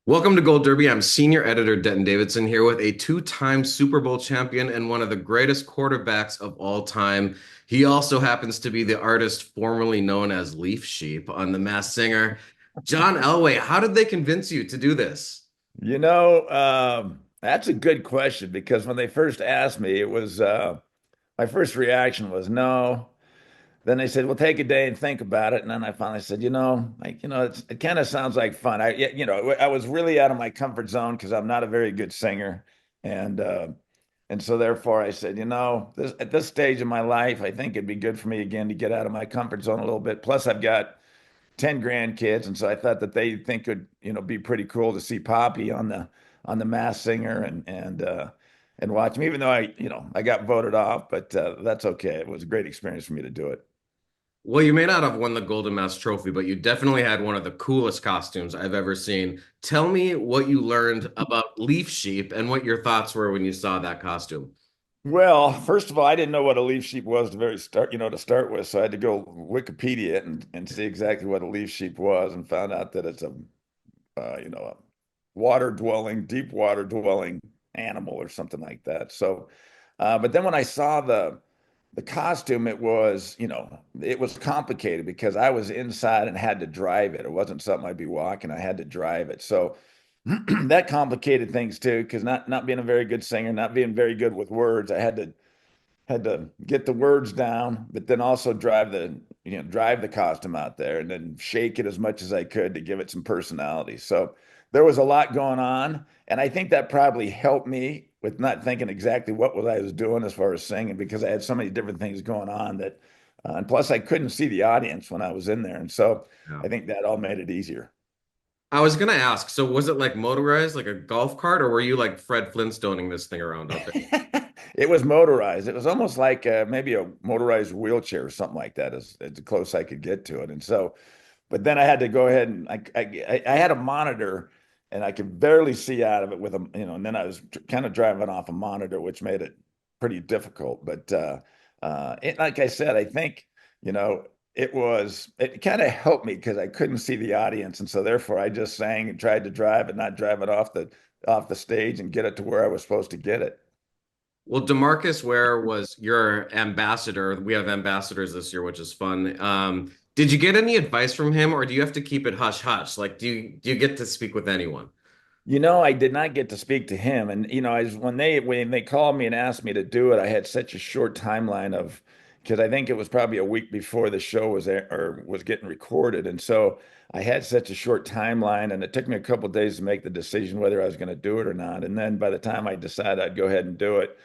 Welcome to Gold Derby. I'm senior editor Denton Davidson here with a two-time Super Bowl champion and one of the greatest quarterbacks of all time. He also happens to be the artist formerly known as Leaf Sheep on The Masked Singer. John Elway, how did they convince you to do this? That's a good question because when they first asked me, it was my first reaction was no. Then they said, "Well, take a day and think about it." And then I finally said, it kind of sounds like fun. I was really out of my comfort zone because I'm not a very good singer, and uh, and so therefore I said, at this stage of my life, I think it'd be good for me again to get out of my comfort zone a little bit. Plus, I've got 10 grandkids, and so I thought that they think it would, be pretty cool to see Poppy on the Mass Singer and watch him, even though I got voted off, but that's okay. It was a great experience for me to do it. Well, you may not have won the Golden Mask Trophy, but you definitely had one of the coolest costumes I've ever seen. Tell me what you learned about Leaf Sheep and what your thoughts were when you saw that costume. Well, first of all, I didn't know what a leaf sheep was to start with, so I had to go Wikipedia it and see exactly what a leaf sheep was, and found out that it's a water dwelling, deep water dwelling animal or something like that. But then when I saw the costume, it was complicated because I was inside and had to drive it. It wasn't something I'd be walking. I had to drive it. So that complicated things too, because not being a very good singer, not being very good with words, I had to get the words down, but then also drive the costume out there and then shake it as much as I could to give it some personality. So there was a lot going on, and I think that probably helped me with not thinking exactly what was I was doing as far as singing because I had so many different things going on and plus I couldn't see the audience when I was in there, and so Yeah. I think that all made it easier. I was gonna ask, so was it like motorized, like a golf cart, or were you like Fred Flintstoning this thing around out there? It was motorized. It was almost like maybe a motorized wheelchair or something like that, as close I could get to it. And so, but then I had to go ahead and I had a monitor, and I could barely see out of it with and then I was kind of driving off a monitor, which made it pretty difficult. But like I said, I think you know it kind of helped me because I couldn't see the audience, and so therefore I just sang and tried to drive it, not drive it off the stage and get it to where I was supposed to get it. Well, DeMarcus Ware was your ambassador. We have ambassadors this year, which is fun. Did you get any advice from him, or do you have to keep it hush hush? Like, do you get to speak with anyone? I did not get to speak to him, and when they called me and asked me to do it, I had such a short timeline of because I think it was probably a week before the show was there or was getting recorded, and so I had such a short timeline, and it took me a couple of days to make the decision whether I was going to do it or not. And then by the time I decided I'd go ahead and do it,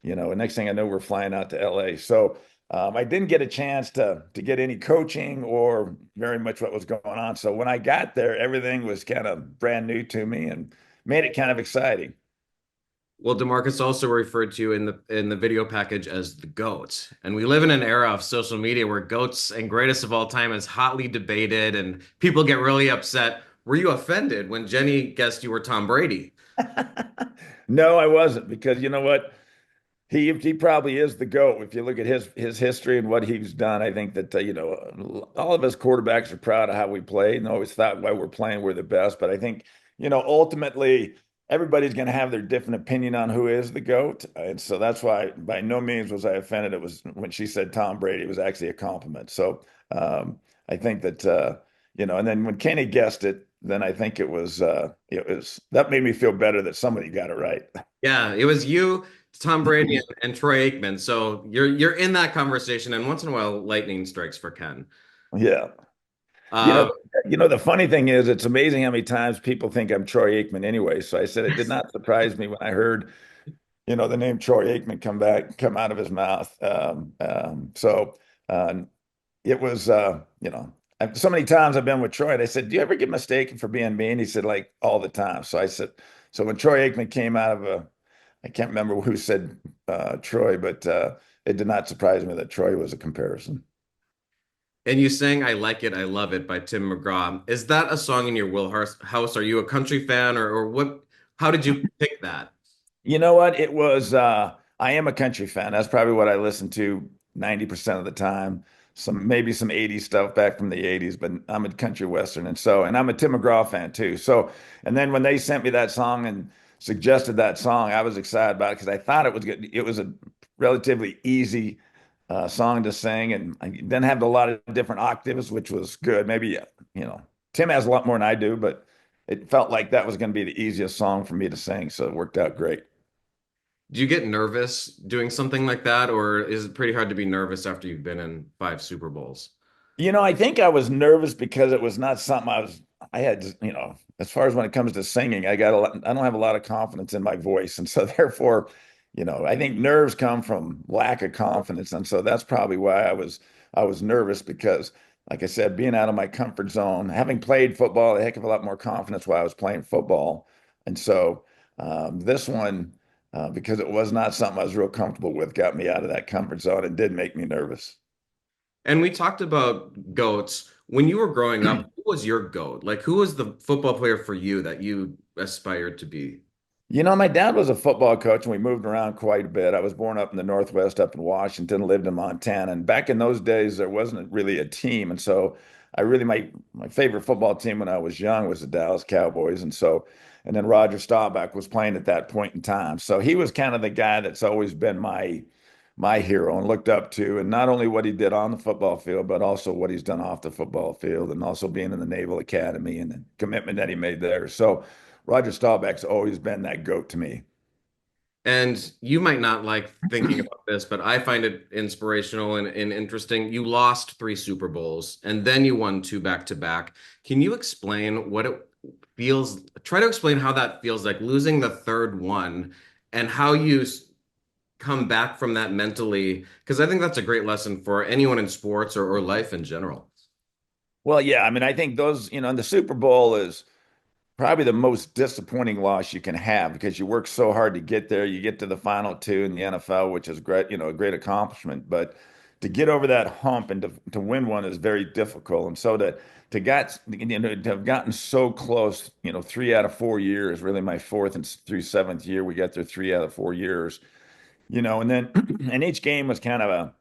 the next thing I know, we're flying out to LA. So I didn't get a chance to get any coaching or very much what was going on. So when I got there, everything was kind of brand new to me and made it kind of exciting. Well, DeMarcus also referred to you in the video package as the GOAT. And we live in an era of social media where GOATs and greatest of all time is hotly debated and people get really upset. Were you offended when Jenny guessed you were Tom Brady? No, I wasn't because you know what? He probably is the GOAT. If you look at his history and what he's done, I think that all of us quarterbacks are proud of how we played and always thought while we're playing we're the best. But I think ultimately everybody's going to have their different opinion on who is the GOAT, and so that's why by no means was I offended. It was when she said Tom Brady, it was actually a compliment. So I think that and then when Kenny guessed it, then I think it was that made me feel better that somebody got it right. Yeah, it was you, Tom Brady, and Troy Aikman. So you're in that conversation, and once in a while, lightning strikes for Ken. Yeah. You know, Um, the funny thing is, it's amazing how many times people think I'm Troy Aikman anyway. So I said it did not surprise me when I heard, the name Troy Aikman come out of his mouth. So uh, it was, so many times I've been with Troy, and I said, "Do you ever get mistaken for being me?" And he said, "Like all the time." So I said, so when Troy Aikman came out of I can't remember who said Troy, but it did not surprise me that Troy was a comparison. and you sang "I Like It, I Love It" by Tim McGraw. Is that a song in your wheelhouse? Are you a country fan, or what? How did you pick that? You know what? I am a country fan. That's probably what I listen to 90% of the time. maybe some 80s stuff back from the 80s, but I'm a country western, and I'm a Tim McGraw fan too. So, and then when they sent me that song and suggested that song, I was excited about it because I thought it was good. It was a relatively easy song to sing, and I didn't have a lot of different octaves, which was good. Maybe, Tim has a lot more than I do, but it felt like that was going to be the easiest song for me to sing, so it worked out great. Do you get nervous doing something like that, or is it pretty hard to be nervous after you've been in five Super Bowls? I think I was nervous because it was not something I had, as far as when it comes to singing, I don't have a lot of confidence in my voice. And so therefore, I think nerves come from lack of confidence. And so that's probably why I was nervous because, like I said, being out of my comfort zone, having played football, a heck of a lot more confidence while I was playing football. And so this one, because it was not something I was real comfortable with, got me out of that comfort zone and did make me nervous. And we talked about goats. When you were growing up, who was your goat? Like, who was the football player for you that you aspired to be? My dad was a football coach and we moved around quite a bit. I was born up in the Northwest, up in Washington, lived in Montana. And back in those days, there wasn't really a team. And so my favorite football team when I was young was the Dallas Cowboys. And then Roger Staubach was playing at that point in time. So he was kind of the guy that's always been my hero and looked up to, and not only what he did on the football field, but also what he's done off the football field, and also being in the Naval Academy and the commitment that he made there. So Roger Staubach's always been that goat to me. And you might not like thinking about this, but I find it inspirational and interesting. You lost three Super Bowls and then you won two back to back. Can you explain what it feels? Try to explain how that feels like losing the third one and how you come back from that mentally, because I think that's a great lesson for anyone in sports or life in general. Well, yeah, I mean, I think and the Super Bowl is probably the most disappointing loss you can have because you work so hard to get there. You get to the final two in the NFL, which is great, a great accomplishment. But to get over that hump and to win one is very difficult. And so to have gotten so close, 3 out of 4 years, really my fourth and through seventh year, we got there 3 out of 4 years, and then and each game was kind of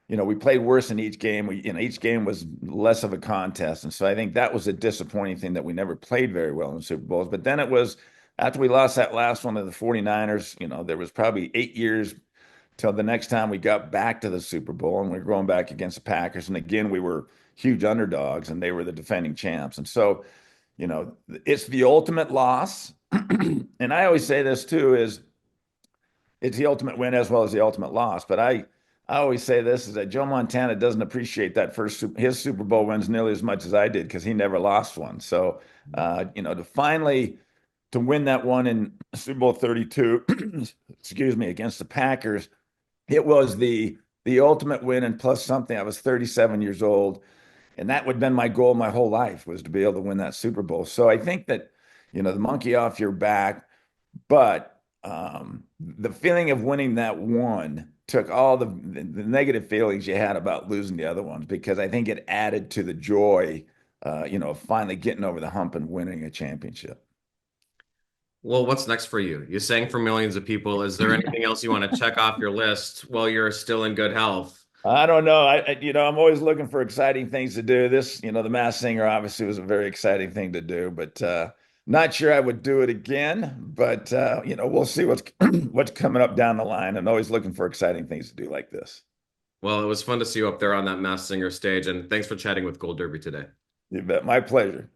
we played worse in each game. Each game was less of a contest. And so I think that was a disappointing thing that we never played very well in the Super Bowls. But then it was after we lost that last one to the 49ers, there was probably 8 years till the next time we got back to the Super Bowl and we were going back against the Packers. And again, we were huge underdogs and they were the defending champs. And so, it's the ultimate loss. And I always say this too, is it's the ultimate win as well as the ultimate loss. But I always say this is that Joe Montana doesn't appreciate that his Super Bowl wins nearly as much as I did because he never lost one. So, to win that one in Super Bowl 32, excuse me, against the Packers, it was the ultimate win and plus something. I was 37 years old, and that would have been my goal my whole life was to be able to win that Super Bowl. So I think that, the monkey off your back, but the feeling of winning that one took all the negative feelings you had about losing the other ones because I think it added to the joy, of finally getting over the hump and winning a championship. Well, what's next for you? You sang for millions of people. Is there anything else you want to check off your list while you're still in good health? I don't know. I'm always looking for exciting things to do. The Masked Singer obviously was a very exciting thing to do, but not sure I would do it again. But we'll see what's what's coming up down the line. I'm always looking for exciting things to do like this. Well, it was fun to see you up there on that Masked Singer stage, and thanks for chatting with Gold Derby today. You bet. My pleasure.